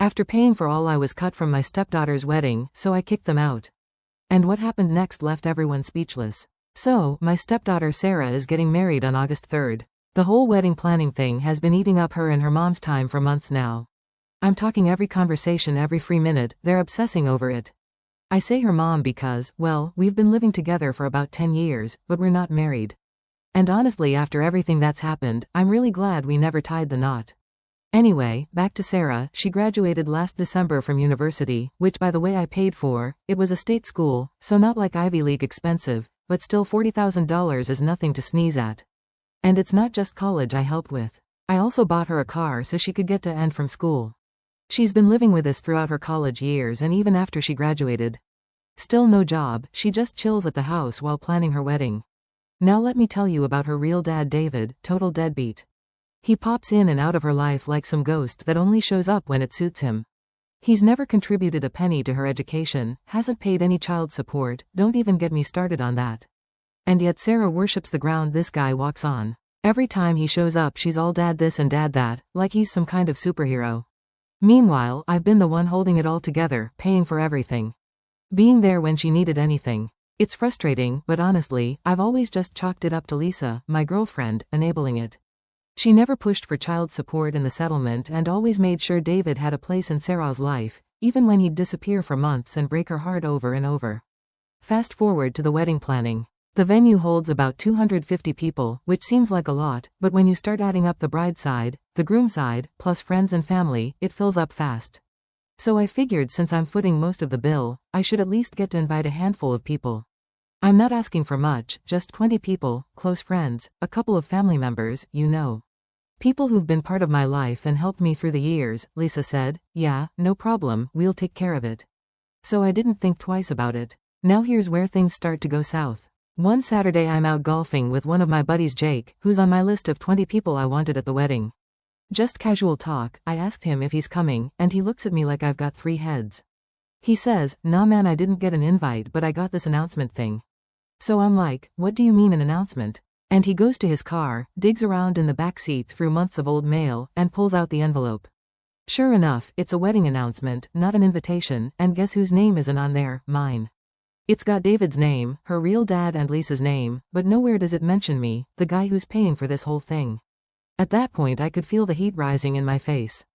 After paying for all, I was cut from my stepdaughter's wedding, so I kicked them out. And what happened next left everyone speechless. So, my stepdaughter Sarah is getting married on August 3rd. The whole wedding planning thing has been eating up her and her mom's time for months now. I'm talking every conversation, every free minute, they're obsessing over it. I say her mom because, well, we've been living together for about 10 years, but we're not married. And honestly, after everything that's happened, I'm really glad we never tied the knot. Anyway, back to Sarah. She graduated last December from university, which by the way I paid for. It was a state school, so not like Ivy League expensive, but still $40,000 is nothing to sneeze at. And it's not just college I helped with. I also bought her a car so she could get to and from school. She's been living with us throughout her college years and even after she graduated. Still no job, she just chills at the house while planning her wedding. Now let me tell you about her real dad David, total deadbeat. He pops in and out of her life like some ghost that only shows up when it suits him. He's never contributed a penny to her education, hasn't paid any child support, don't even get me started on that. And yet Sarah worships the ground this guy walks on. Every time he shows up she's all dad this and dad that, like he's some kind of superhero. Meanwhile, I've been the one holding it all together, paying for everything. Being there when she needed anything. It's frustrating, but honestly, I've always just chalked it up to Lisa, my girlfriend, enabling it. She never pushed for child support in the settlement and always made sure David had a place in Sarah's life, even when he'd disappear for months and break her heart over and over. Fast forward to the wedding planning. The venue holds about 250 people, which seems like a lot, but when you start adding up the bride side, the groom side, plus friends and family, it fills up fast. So I figured since I'm footing most of the bill, I should at least get to invite a handful of people. I'm not asking for much, just 20 people, close friends, a couple of family members, you know. People who've been part of my life and helped me through the years. Lisa said, yeah, no problem, we'll take care of it. So I didn't think twice about it. Now here's where things start to go south. One Saturday I'm out golfing with one of my buddies Jake, who's on my list of 20 people I wanted at the wedding. Just casual talk, I asked him if he's coming, and he looks at me like I've got 3 heads. He says, nah man, I didn't get an invite but I got this announcement thing. So I'm like, what do you mean an announcement? And he goes to his car, digs around in the back seat through months of old mail, and pulls out the envelope. Sure enough, it's a wedding announcement, not an invitation, and guess whose name isn't on there? Mine. It's got David's name, her real dad and Lisa's name, but nowhere does it mention me, the guy who's paying for this whole thing. At that point I could feel the heat rising in my face.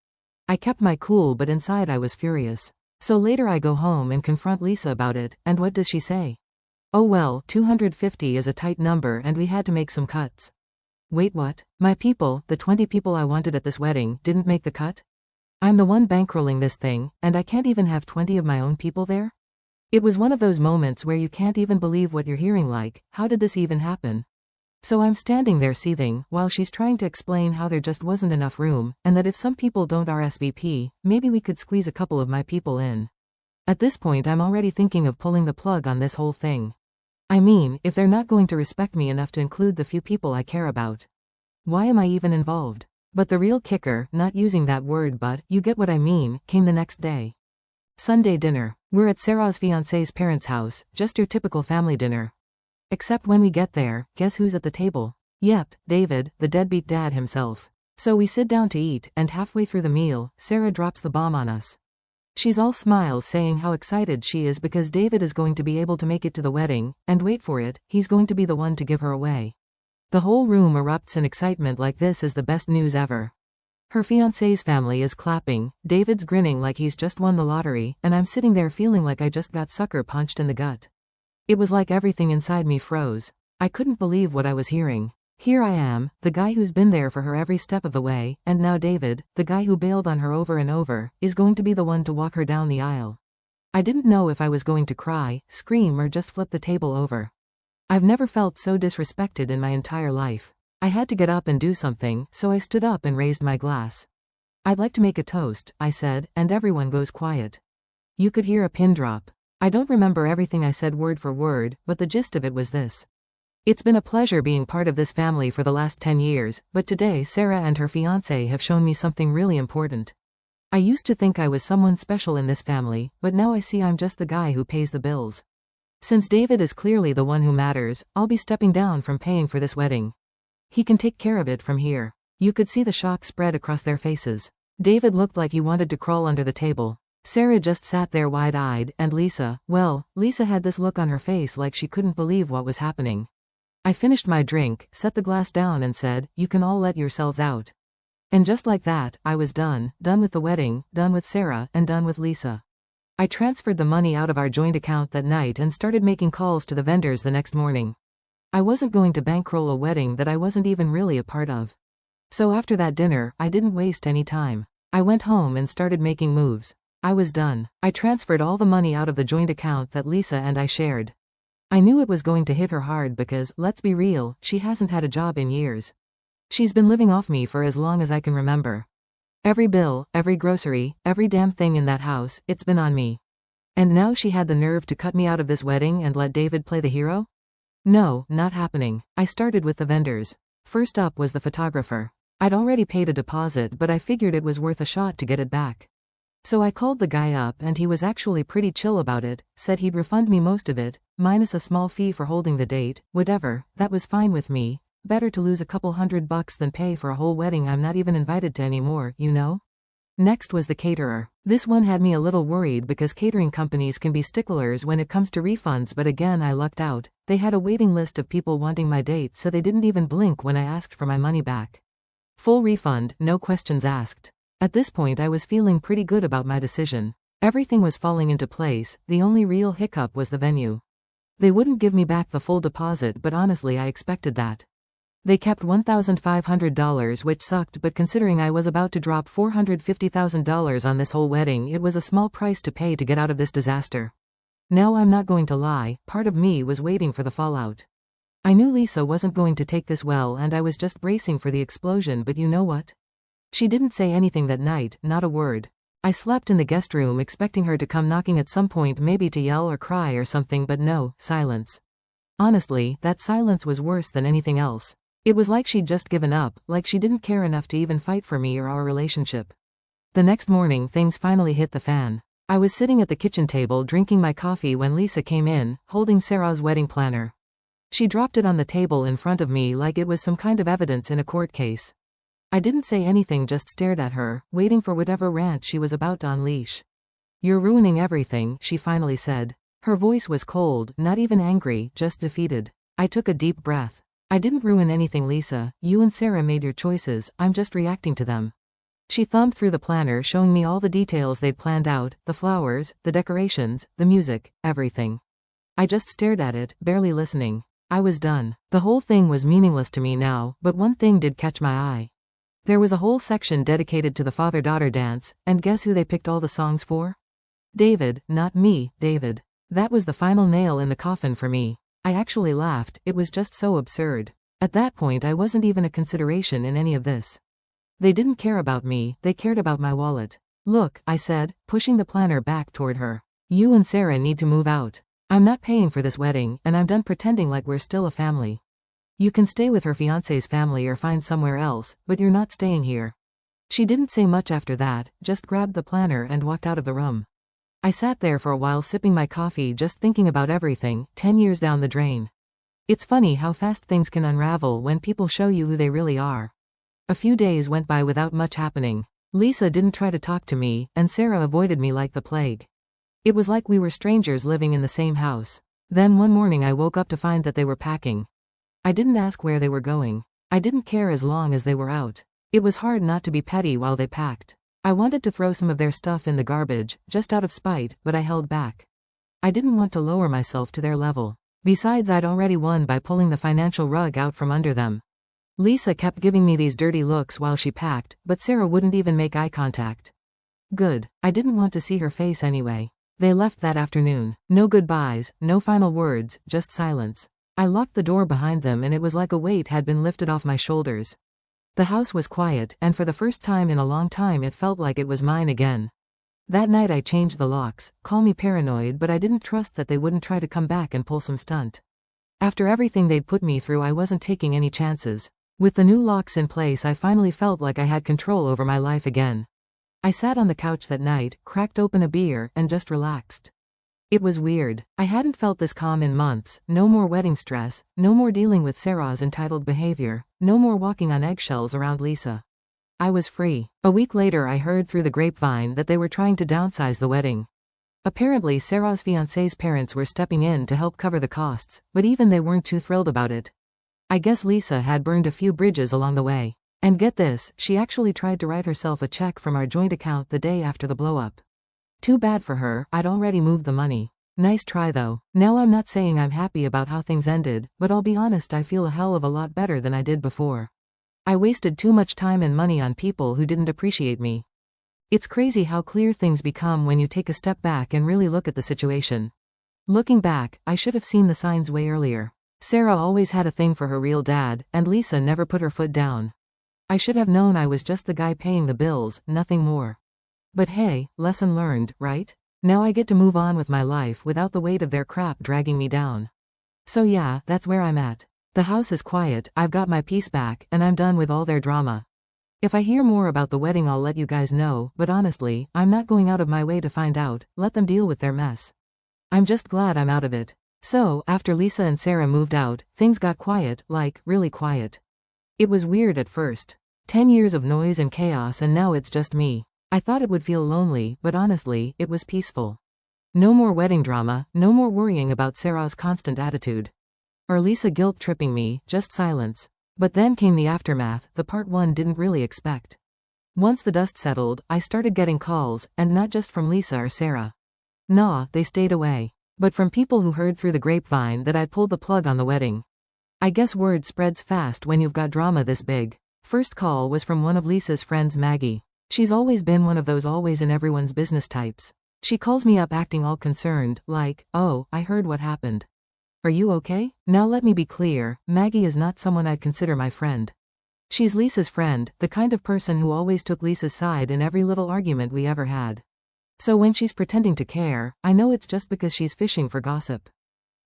I kept my cool but inside I was furious. So later I go home and confront Lisa about it, and what does she say? Oh well, 250 is a tight number and we had to make some cuts. Wait, what? My people, the 20 people I wanted at this wedding, didn't make the cut? I'm the one bankrolling this thing, and I can't even have 20 of my own people there? It was one of those moments where you can't even believe what you're hearing, like, how did this even happen? So I'm standing there seething, while she's trying to explain how there just wasn't enough room, and that if some people don't RSVP, maybe we could squeeze a couple of my people in. At this point I'm already thinking of pulling the plug on this whole thing. I mean, if they're not going to respect me enough to include the few people I care about, why am I even involved? But the real kicker, not using that word but, you get what I mean, came the next day. Sunday dinner. We're at Sarah's fiancé's parents' house, just your typical family dinner. Except when we get there, guess who's at the table? Yep, David, the deadbeat dad himself. So we sit down to eat, and halfway through the meal, Sarah drops the bomb on us. She's all smiles saying how excited she is because David is going to be able to make it to the wedding, and wait for it, he's going to be the one to give her away. The whole room erupts in excitement like this is the best news ever. Her fiancé's family is clapping, David's grinning like he's just won the lottery, and I'm sitting there feeling like I just got sucker punched in the gut. It was like everything inside me froze. I couldn't believe what I was hearing. Here I am, the guy who's been there for her every step of the way, and now David, the guy who bailed on her over and over, is going to be the one to walk her down the aisle. I didn't know if I was going to cry, scream or just flip the table over. I've never felt so disrespected in my entire life. I had to get up and do something, so I stood up and raised my glass. I'd like to make a toast, I said, and everyone goes quiet. You could hear a pin drop. I don't remember everything I said word for word, but the gist of it was this. It's been a pleasure being part of this family for the last 10 years, but today Sarah and her fiancé have shown me something really important. I used to think I was someone special in this family, but now I see I'm just the guy who pays the bills. Since David is clearly the one who matters, I'll be stepping down from paying for this wedding. He can take care of it from here. You could see the shock spread across their faces. David looked like he wanted to crawl under the table. Sarah just sat there wide-eyed, and Lisa had this look on her face like she couldn't believe what was happening. I finished my drink, set the glass down and said, "You can all let yourselves out." And just like that, I was done with the wedding, done with Sarah, and done with Lisa. I transferred the money out of our joint account that night and started making calls to the vendors the next morning. I wasn't going to bankroll a wedding that I wasn't even really a part of. So after that dinner, I didn't waste any time. I went home and started making moves. I was done. I transferred all the money out of the joint account that Lisa and I shared. I knew it was going to hit her hard because, let's be real, she hasn't had a job in years. She's been living off me for as long as I can remember. Every bill, every grocery, every damn thing in that house, it's been on me. And now she had the nerve to cut me out of this wedding and let David play the hero? No, not happening. I started with the vendors. First up was the photographer. I'd already paid a deposit, but I figured it was worth a shot to get it back. So I called the guy up and he was actually pretty chill about it, said he'd refund me most of it, minus a small fee for holding the date, whatever, that was fine with me. Better to lose a couple $100 than pay for a whole wedding I'm not even invited to anymore, you know? Next was the caterer. This one had me a little worried because catering companies can be sticklers when it comes to refunds, but again I lucked out. They had a waiting list of people wanting my date, so they didn't even blink when I asked for my money back. Full refund, no questions asked. At this point I was feeling pretty good about my decision. Everything was falling into place, the only real hiccup was the venue. They wouldn't give me back the full deposit, but honestly I expected that. They kept $1,500, which sucked, but considering I was about to drop $450,000 on this whole wedding, it was a small price to pay to get out of this disaster. Now I'm not going to lie, part of me was waiting for the fallout. I knew Lisa wasn't going to take this well and I was just bracing for the explosion, but you know what? She didn't say anything that night, not a word. I slept in the guest room expecting her to come knocking at some point, maybe to yell or cry or something, but no, silence. Honestly, that silence was worse than anything else. It was like she'd just given up, like she didn't care enough to even fight for me or our relationship. The next morning things finally hit the fan. I was sitting at the kitchen table drinking my coffee when Lisa came in, holding Sarah's wedding planner. She dropped it on the table in front of me like it was some kind of evidence in a court case. I didn't say anything, just stared at her, waiting for whatever rant she was about to unleash. "You're ruining everything," she finally said. Her voice was cold, not even angry, just defeated. I took a deep breath. "I didn't ruin anything, Lisa. You and Sarah made your choices, I'm just reacting to them." She thumbed through the planner, showing me all the details they'd planned out, the flowers, the decorations, the music, everything. I just stared at it, barely listening. I was done. The whole thing was meaningless to me now, but one thing did catch my eye. There was a whole section dedicated to the father-daughter dance, and guess who they picked all the songs for? David, not me, David. That was the final nail in the coffin for me. I actually laughed, it was just so absurd. At that point I wasn't even a consideration in any of this. They didn't care about me, they cared about my wallet. "Look," I said, pushing the planner back toward her. "You and Sarah need to move out. I'm not paying for this wedding, and I'm done pretending like we're still a family. You can stay with her fiancé's family or find somewhere else, but you're not staying here." She didn't say much after that, just grabbed the planner and walked out of the room. I sat there for a while sipping my coffee, just thinking about everything, 10 years down the drain. It's funny how fast things can unravel when people show you who they really are. A few days went by without much happening. Lisa didn't try to talk to me, and Sarah avoided me like the plague. It was like we were strangers living in the same house. Then one morning I woke up to find that they were packing. I didn't ask where they were going. I didn't care as long as they were out. It was hard not to be petty while they packed. I wanted to throw some of their stuff in the garbage, just out of spite, but I held back. I didn't want to lower myself to their level. Besides, I'd already won by pulling the financial rug out from under them. Lisa kept giving me these dirty looks while she packed, but Sarah wouldn't even make eye contact. Good. I didn't want to see her face anyway. They left that afternoon. No goodbyes, no final words, just silence. I locked the door behind them and it was like a weight had been lifted off my shoulders. The house was quiet, and for the first time in a long time it felt like it was mine again. That night I changed the locks. Call me paranoid, but I didn't trust that they wouldn't try to come back and pull some stunt. After everything they'd put me through, I wasn't taking any chances. With the new locks in place, I finally felt like I had control over my life again. I sat on the couch that night, cracked open a beer, and just relaxed. It was weird. I hadn't felt this calm in months. No more wedding stress, no more dealing with Sarah's entitled behavior, no more walking on eggshells around Lisa. I was free. A week later I heard through the grapevine that they were trying to downsize the wedding. Apparently Sarah's fiancé's parents were stepping in to help cover the costs, but even they weren't too thrilled about it. I guess Lisa had burned a few bridges along the way. And get this, she actually tried to write herself a check from our joint account the day after the blow-up. Too bad for her, I'd already moved the money. Nice try though. Now I'm not saying I'm happy about how things ended, but I'll be honest, I feel a hell of a lot better than I did before. I wasted too much time and money on people who didn't appreciate me. It's crazy how clear things become when you take a step back and really look at the situation. Looking back, I should have seen the signs way earlier. Sarah always had a thing for her real dad, and Lisa never put her foot down. I should have known I was just the guy paying the bills, nothing more. But hey, lesson learned, right? Now I get to move on with my life without the weight of their crap dragging me down. So yeah, that's where I'm at. The house is quiet, I've got my peace back, and I'm done with all their drama. If I hear more about the wedding I'll let you guys know, but honestly, I'm not going out of my way to find out, let them deal with their mess. I'm just glad I'm out of it. So, after Lisa and Sarah moved out, things got quiet, like, really quiet. It was weird at first. 10 years of noise and chaos and now it's just me. I thought it would feel lonely, but honestly, it was peaceful. No more wedding drama, no more worrying about Sarah's constant attitude. Or Lisa guilt-tripping me, just silence. But then came the aftermath, the part one didn't really expect. Once the dust settled, I started getting calls, and not just from Lisa or Sarah. Nah, they stayed away. But from people who heard through the grapevine that I'd pulled the plug on the wedding. I guess word spreads fast when you've got drama this big. First call was from one of Lisa's friends, Maggie. She's always been one of those always in everyone's business types. She calls me up acting all concerned, like, oh, I heard what happened. Are you okay? Now let me be clear, Maggie is not someone I'd consider my friend. She's Lisa's friend, the kind of person who always took Lisa's side in every little argument we ever had. So when she's pretending to care, I know it's just because she's fishing for gossip.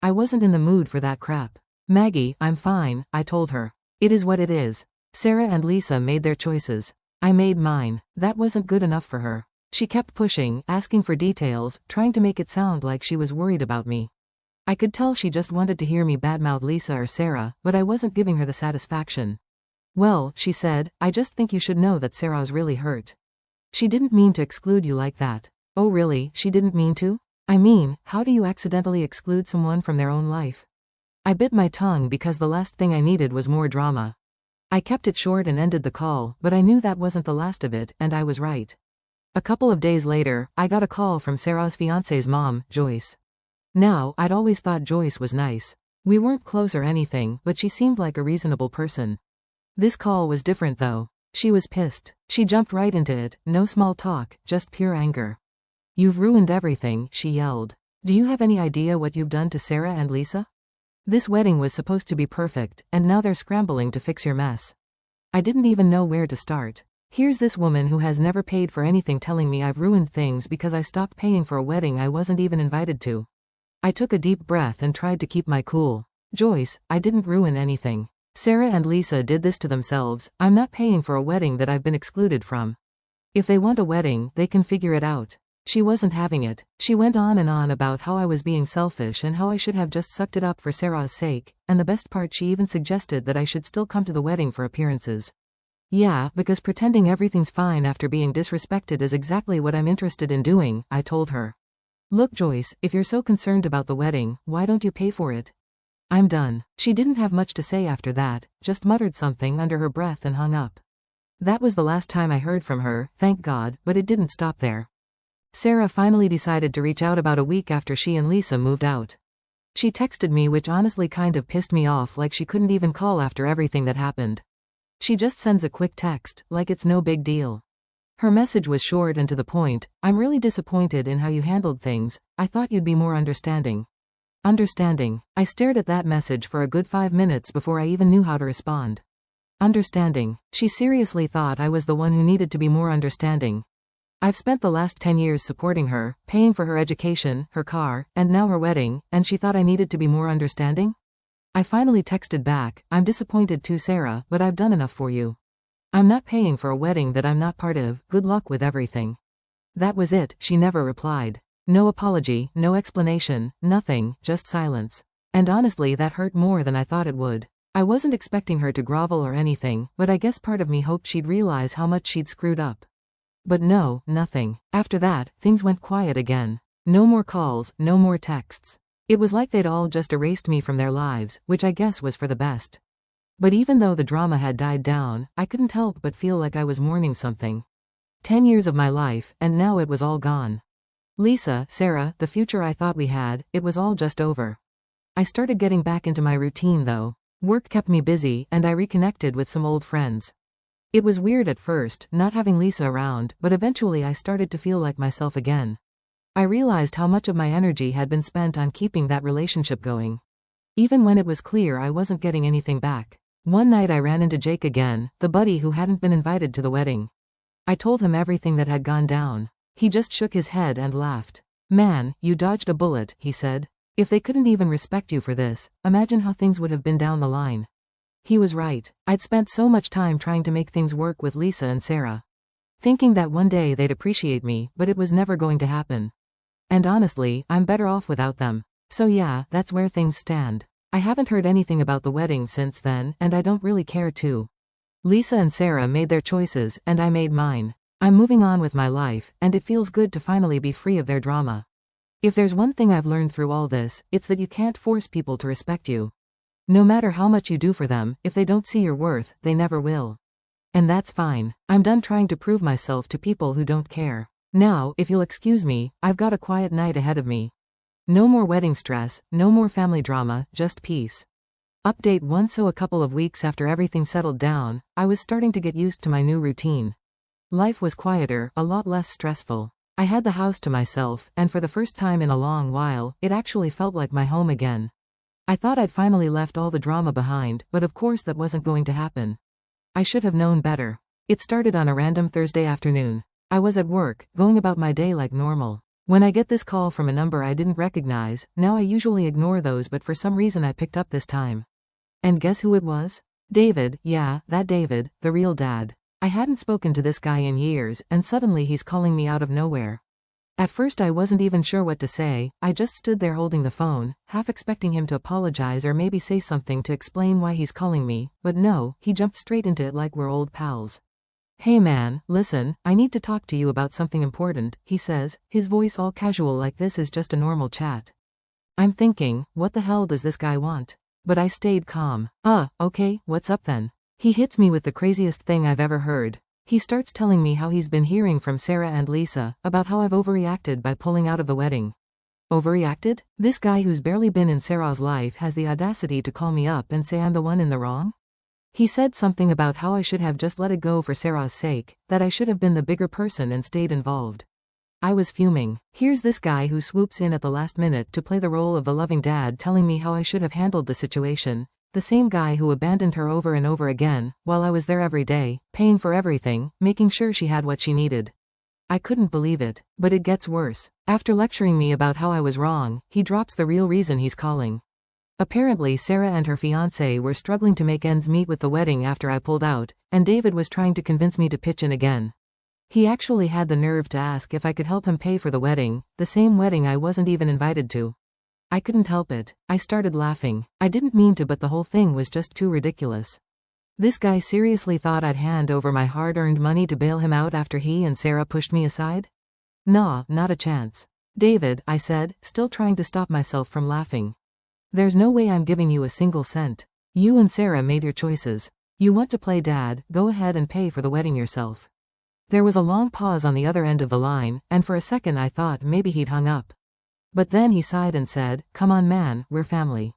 I wasn't in the mood for that crap. Maggie, I'm fine, I told her. It is what it is. Sarah and Lisa made their choices. I made mine. That wasn't good enough for her. She kept pushing, asking for details, trying to make it sound like she was worried about me. I could tell she just wanted to hear me badmouth Lisa or Sarah, but I wasn't giving her the satisfaction. Well, she said, I just think you should know that Sarah's really hurt. She didn't mean to exclude you like that. Oh really, she didn't mean to? I mean, how do you accidentally exclude someone from their own life? I bit my tongue because the last thing I needed was more drama. I kept it short and ended the call, but I knew that wasn't the last of it, and I was right. A couple of days later, I got a call from Sarah's fiancé's mom, Joyce. Now, I'd always thought Joyce was nice. We weren't close or anything, but she seemed like a reasonable person. This call was different though. She was pissed. She jumped right into it, no small talk, just pure anger. You've ruined everything, she yelled. Do you have any idea what you've done to Sarah and Lisa? This wedding was supposed to be perfect, and now they're scrambling to fix your mess. I didn't even know where to start. Here's this woman who has never paid for anything telling me I've ruined things because I stopped paying for a wedding I wasn't even invited to. I took a deep breath and tried to keep my cool. Joyce, I didn't ruin anything. Sarah and Lisa did this to themselves. I'm not paying for a wedding that I've been excluded from. If they want a wedding, they can figure it out. She wasn't having it. She went on and on about how I was being selfish and how I should have just sucked it up for Sarah's sake, and the best part, she even suggested that I should still come to the wedding for appearances. Yeah, because pretending everything's fine after being disrespected is exactly what I'm interested in doing, I told her. Look Joyce, if you're so concerned about the wedding, why don't you pay for it? I'm done. She didn't have much to say after that, just muttered something under her breath and hung up. That was the last time I heard from her, thank God, but it didn't stop there. Sarah finally decided to reach out about a week after she and Lisa moved out. She texted me, which honestly kind of pissed me off, like she couldn't even call after everything that happened. She just sends a quick text, like it's no big deal. Her message was short and to the point. I'm really disappointed in how you handled things. I thought you'd be more understanding. Understanding. I stared at that message for a good 5 minutes before I even knew how to respond. Understanding. She seriously thought I was the one who needed to be more understanding. I've spent the last 10 years supporting her, paying for her education, her car, and now her wedding, and she thought I needed to be more understanding? I finally texted back, I'm disappointed too Sarah, but I've done enough for you. I'm not paying for a wedding that I'm not part of, good luck with everything. That was it, she never replied. No apology, no explanation, nothing, just silence. And honestly that hurt more than I thought it would. I wasn't expecting her to grovel or anything, but I guess part of me hoped she'd realize how much she'd screwed up. But no, nothing. After that, things went quiet again. No more calls, no more texts. It was like they'd all just erased me from their lives, which I guess was for the best. But even though the drama had died down, I couldn't help but feel like I was mourning something. 10 years of my life, and now it was all gone. Lisa, Sarah, the future I thought we had, it was all just over. I started getting back into my routine though. Work kept me busy, and I reconnected with some old friends. It was weird at first, not having Lisa around, but eventually I started to feel like myself again. I realized how much of my energy had been spent on keeping that relationship going. Even when it was clear I wasn't getting anything back. One night I ran into Jake again, the buddy who hadn't been invited to the wedding. I told him everything that had gone down. He just shook his head and laughed. "Man, you dodged a bullet," he said. "If they couldn't even respect you for this, imagine how things would have been down the line." He was right. I'd spent so much time trying to make things work with Lisa and Sarah. Thinking that one day they'd appreciate me, but it was never going to happen. And honestly, I'm better off without them. So yeah, that's where things stand. I haven't heard anything about the wedding since then, and I don't really care to. Lisa and Sarah made their choices, and I made mine. I'm moving on with my life, and it feels good to finally be free of their drama. If there's one thing I've learned through all this, it's that you can't force people to respect you. No matter how much you do for them, if they don't see your worth, they never will. And that's fine. I'm done trying to prove myself to people who don't care. Now, if you'll excuse me, I've got a quiet night ahead of me. No more wedding stress, no more family drama, just peace. Update 1. So a couple of weeks after everything settled down, I was starting to get used to my new routine. Life was quieter, a lot less stressful. I had the house to myself, and for the first time in a long while, it actually felt like my home again. I thought I'd finally left all the drama behind, but of course that wasn't going to happen. I should have known better. It started on a random Thursday afternoon. I was at work, going about my day like normal. When I get this call from a number I didn't recognize, now I usually ignore those, but for some reason I picked up this time. And guess who it was? David, yeah, that David, the real dad. I hadn't spoken to this guy in years, and suddenly he's calling me out of nowhere. At first I wasn't even sure what to say. I just stood there holding the phone, half expecting him to apologize or maybe say something to explain why he's calling me, but no, he jumped straight into it like we're old pals. "Hey man, listen, I need to talk to you about something important," he says, his voice all casual like this is just a normal chat. I'm thinking, what the hell does this guy want? But I stayed calm. Okay, what's up then? He hits me with the craziest thing I've ever heard. He starts telling me how he's been hearing from Sarah and Lisa, about how I've overreacted by pulling out of the wedding. Overreacted? This guy who's barely been in Sarah's life has the audacity to call me up and say I'm the one in the wrong? He said something about how I should have just let it go for Sarah's sake, that I should have been the bigger person and stayed involved. I was fuming. Here's this guy who swoops in at the last minute to play the role of the loving dad telling me how I should have handled the situation. The same guy who abandoned her over and over again, while I was there every day, paying for everything, making sure she had what she needed. I couldn't believe it, but it gets worse. After lecturing me about how I was wrong, he drops the real reason he's calling. Apparently Sarah and her fiancé were struggling to make ends meet with the wedding after I pulled out, and David was trying to convince me to pitch in again. He actually had the nerve to ask if I could help him pay for the wedding, the same wedding I wasn't even invited to. I couldn't help it. I started laughing. I didn't mean to, but the whole thing was just too ridiculous. This guy seriously thought I'd hand over my hard-earned money to bail him out after he and Sarah pushed me aside? Nah, not a chance. David, I said, still trying to stop myself from laughing. There's no way I'm giving you a single cent. You and Sarah made your choices. You want to play dad, go ahead and pay for the wedding yourself. There was a long pause on the other end of the line, and for a second I thought maybe he'd hung up. But then he sighed and said, "Come on man, we're family.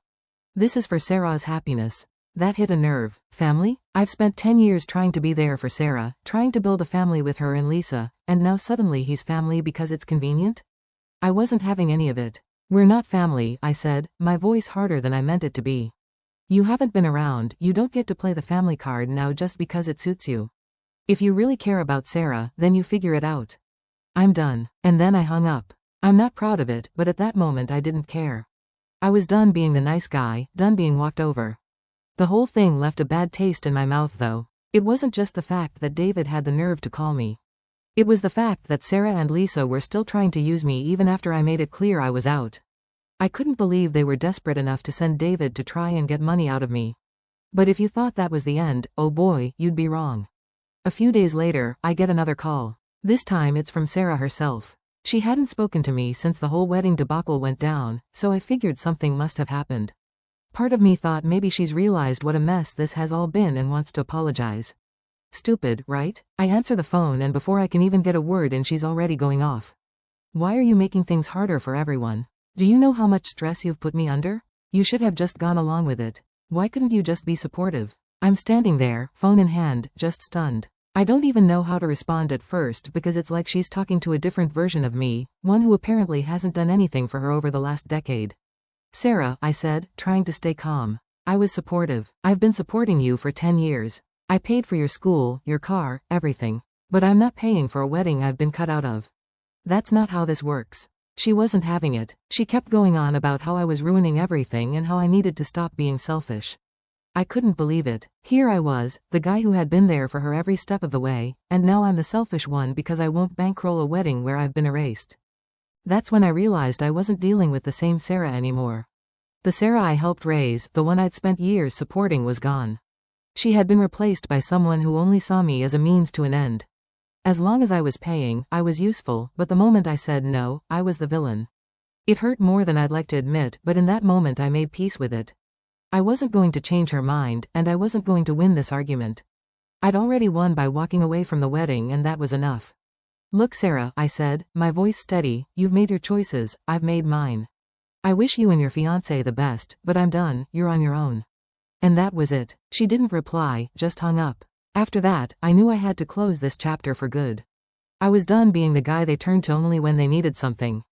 This is for Sarah's happiness." That hit a nerve. Family? I've spent 10 years trying to be there for Sarah, trying to build a family with her and Lisa, and now suddenly he's family because it's convenient? I wasn't having any of it. "We're not family," I said, my voice harder than I meant it to be. "You haven't been around, you don't get to play the family card now just because it suits you. If you really care about Sarah, then you figure it out. I'm done." And then I hung up. I'm not proud of it, but at that moment I didn't care. I was done being the nice guy, done being walked over. The whole thing left a bad taste in my mouth though. It wasn't just the fact that David had the nerve to call me. It was the fact that Sarah and Lisa were still trying to use me even after I made it clear I was out. I couldn't believe they were desperate enough to send David to try and get money out of me. But if you thought that was the end, oh boy, you'd be wrong. A few days later, I get another call. This time it's from Sarah herself. She hadn't spoken to me since the whole wedding debacle went down, so I figured something must have happened. Part of me thought maybe she's realized what a mess this has all been and wants to apologize. Stupid, right? I answer the phone and before I can even get a word in she's already going off. Why are you making things harder for everyone? Do you know how much stress you've put me under? You should have just gone along with it. Why couldn't you just be supportive? I'm standing there, phone in hand, just stunned. I don't even know how to respond at first because it's like she's talking to a different version of me, one who apparently hasn't done anything for her over the last decade. Sarah, I said, trying to stay calm. I was supportive. I've been supporting you for 10 years. I paid for your school, your car, everything. But I'm not paying for a wedding I've been cut out of. That's not how this works. She wasn't having it. She kept going on about how I was ruining everything and how I needed to stop being selfish. I couldn't believe it. Here I was, the guy who had been there for her every step of the way, and now I'm the selfish one because I won't bankroll a wedding where I've been erased. That's when I realized I wasn't dealing with the same Sarah anymore. The Sarah I helped raise, the one I'd spent years supporting, was gone. She had been replaced by someone who only saw me as a means to an end. As long as I was paying, I was useful, but the moment I said no, I was the villain. It hurt more than I'd like to admit, but in that moment I made peace with it. I wasn't going to change her mind, and I wasn't going to win this argument. I'd already won by walking away from the wedding and that was enough. Look Sarah, I said, my voice steady, you've made your choices, I've made mine. I wish you and your fiancé the best, but I'm done, you're on your own. And that was it. She didn't reply, just hung up. After that, I knew I had to close this chapter for good. I was done being the guy they turned to only when they needed something.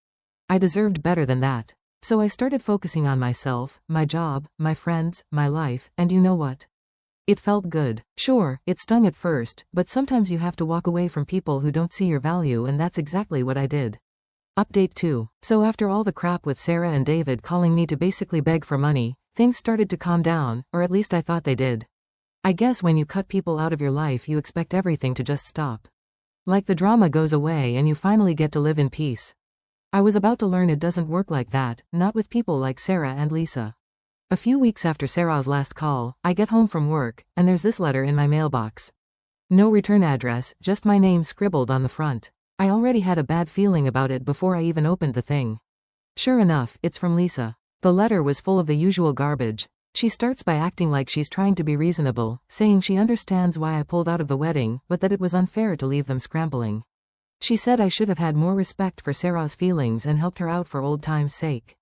I deserved better than that. So I started focusing on myself, my job, my friends, my life, and you know what? It felt good. Sure, it stung at first, but sometimes you have to walk away from people who don't see your value and that's exactly what I did. Update 2. So after all the crap with Sarah and David calling me to basically beg for money, things started to calm down, or at least I thought they did. I guess when you cut people out of your life you expect everything to just stop. Like the drama goes away and you finally get to live in peace. I was about to learn it doesn't work like that, not with people like Sarah and Lisa. A few weeks after Sarah's last call, I get home from work, and there's this letter in my mailbox. No return address, just my name scribbled on the front. I already had a bad feeling about it before I even opened the thing. Sure enough, it's from Lisa. The letter was full of the usual garbage. She starts by acting like she's trying to be reasonable, saying she understands why I pulled out of the wedding, but that it was unfair to leave them scrambling. She said I should have had more respect for Sarah's feelings and helped her out for old time's sake.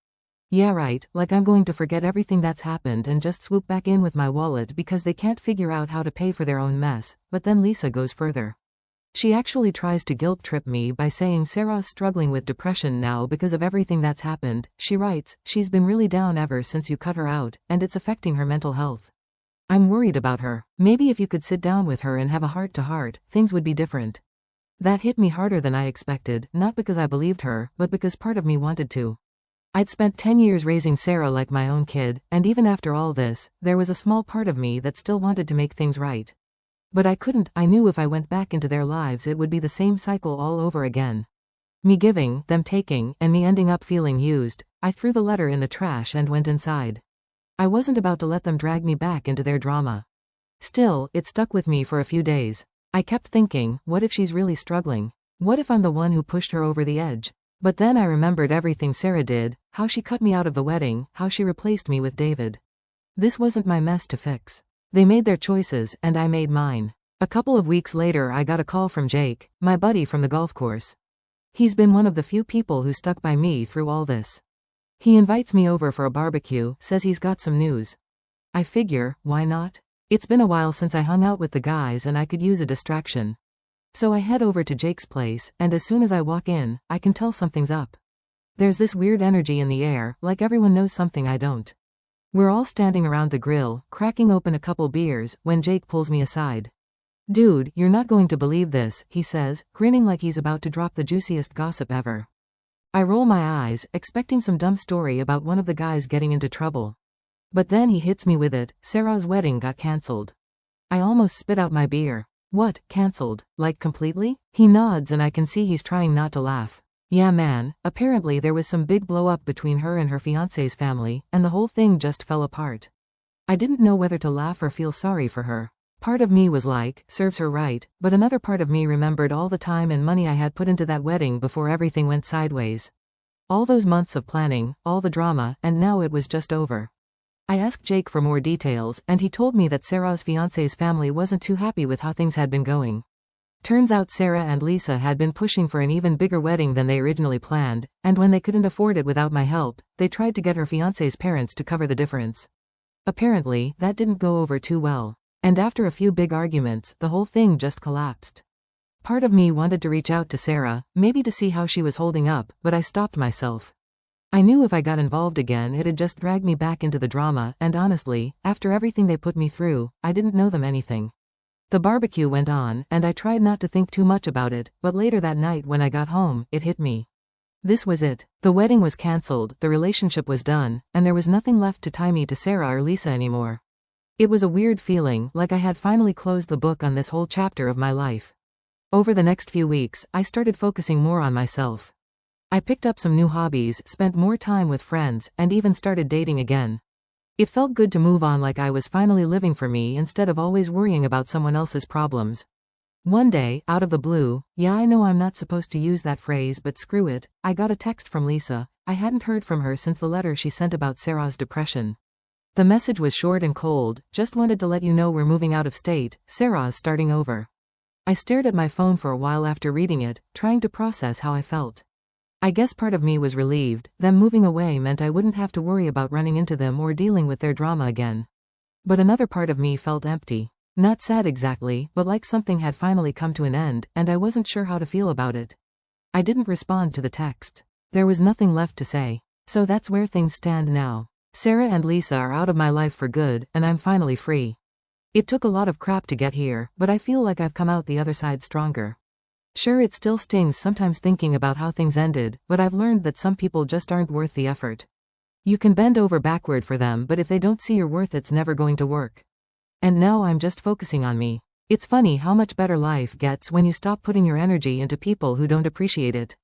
Yeah right, like I'm going to forget everything that's happened and just swoop back in with my wallet because they can't figure out how to pay for their own mess, but then Lisa goes further. She actually tries to guilt-trip me by saying Sarah's struggling with depression now because of everything that's happened. She writes, she's been really down ever since you cut her out, and it's affecting her mental health. I'm worried about her. Maybe if you could sit down with her and have a heart-to-heart, things would be different. That hit me harder than I expected, not because I believed her, but because part of me wanted to. I'd spent 10 years raising Sarah like my own kid, and even after all this, there was a small part of me that still wanted to make things right. But I couldn't. I knew if I went back into their lives it would be the same cycle all over again. Me giving, them taking, and me ending up feeling used. I threw the letter in the trash and went inside. I wasn't about to let them drag me back into their drama. Still, it stuck with me for a few days. I kept thinking, what if she's really struggling? What if I'm the one who pushed her over the edge? But then I remembered everything Sarah did, how she cut me out of the wedding, how she replaced me with David. This wasn't my mess to fix. They made their choices, and I made mine. A couple of weeks later I got a call from Jake, my buddy from the golf course. He's been one of the few people who stuck by me through all this. He invites me over for a barbecue, says he's got some news. I figure, why not? It's been a while since I hung out with the guys and I could use a distraction. So I head over to Jake's place, and as soon as I walk in, I can tell something's up. There's this weird energy in the air, like everyone knows something I don't. We're all standing around the grill, cracking open a couple beers, when Jake pulls me aside. Dude, you're not going to believe this, he says, grinning like he's about to drop the juiciest gossip ever. I roll my eyes, expecting some dumb story about one of the guys getting into trouble. But then he hits me with it, Sarah's wedding got cancelled. I almost spit out my beer. What, cancelled? Like completely? He nods and I can see he's trying not to laugh. Yeah man, apparently there was some big blow up between her and her fiancé's family, and the whole thing just fell apart. I didn't know whether to laugh or feel sorry for her. Part of me was like, serves her right, but another part of me remembered all the time and money I had put into that wedding before everything went sideways. All those months of planning, all the drama, and now it was just over. I asked Jake for more details, and he told me that Sarah's fiancé's family wasn't too happy with how things had been going. Turns out Sarah and Lisa had been pushing for an even bigger wedding than they originally planned, and when they couldn't afford it without my help, they tried to get her fiancé's parents to cover the difference. Apparently, that didn't go over too well. And after a few big arguments, the whole thing just collapsed. Part of me wanted to reach out to Sarah, maybe to see how she was holding up, but I stopped myself. I knew if I got involved again it'd just drag me back into the drama, and honestly, after everything they put me through, I didn't know them anything. The barbecue went on, and I tried not to think too much about it, but later that night when I got home, it hit me. This was it. The wedding was cancelled, the relationship was done, and there was nothing left to tie me to Sarah or Lisa anymore. It was a weird feeling, like I had finally closed the book on this whole chapter of my life. Over the next few weeks, I started focusing more on myself. I picked up some new hobbies, spent more time with friends, and even started dating again. It felt good to move on, like I was finally living for me instead of always worrying about someone else's problems. One day, out of the blue, yeah, I know I'm not supposed to use that phrase, but screw it, I got a text from Lisa. I hadn't heard from her since the letter she sent about Sarah's depression. The message was short and cold, just wanted to let you know we're moving out of state, Sarah's starting over. I stared at my phone for a while after reading it, trying to process how I felt. I guess part of me was relieved. Them moving away meant I wouldn't have to worry about running into them or dealing with their drama again. But another part of me felt empty. Not sad exactly, but like something had finally come to an end, and I wasn't sure how to feel about it. I didn't respond to the text. There was nothing left to say. So that's where things stand now. Sarah and Lisa are out of my life for good, and I'm finally free. It took a lot of crap to get here, but I feel like I've come out the other side stronger. Sure, it still stings sometimes thinking about how things ended, but I've learned that some people just aren't worth the effort. You can bend over backward for them, but if they don't see your worth, it's never going to work. And now I'm just focusing on me. It's funny how much better life gets when you stop putting your energy into people who don't appreciate it.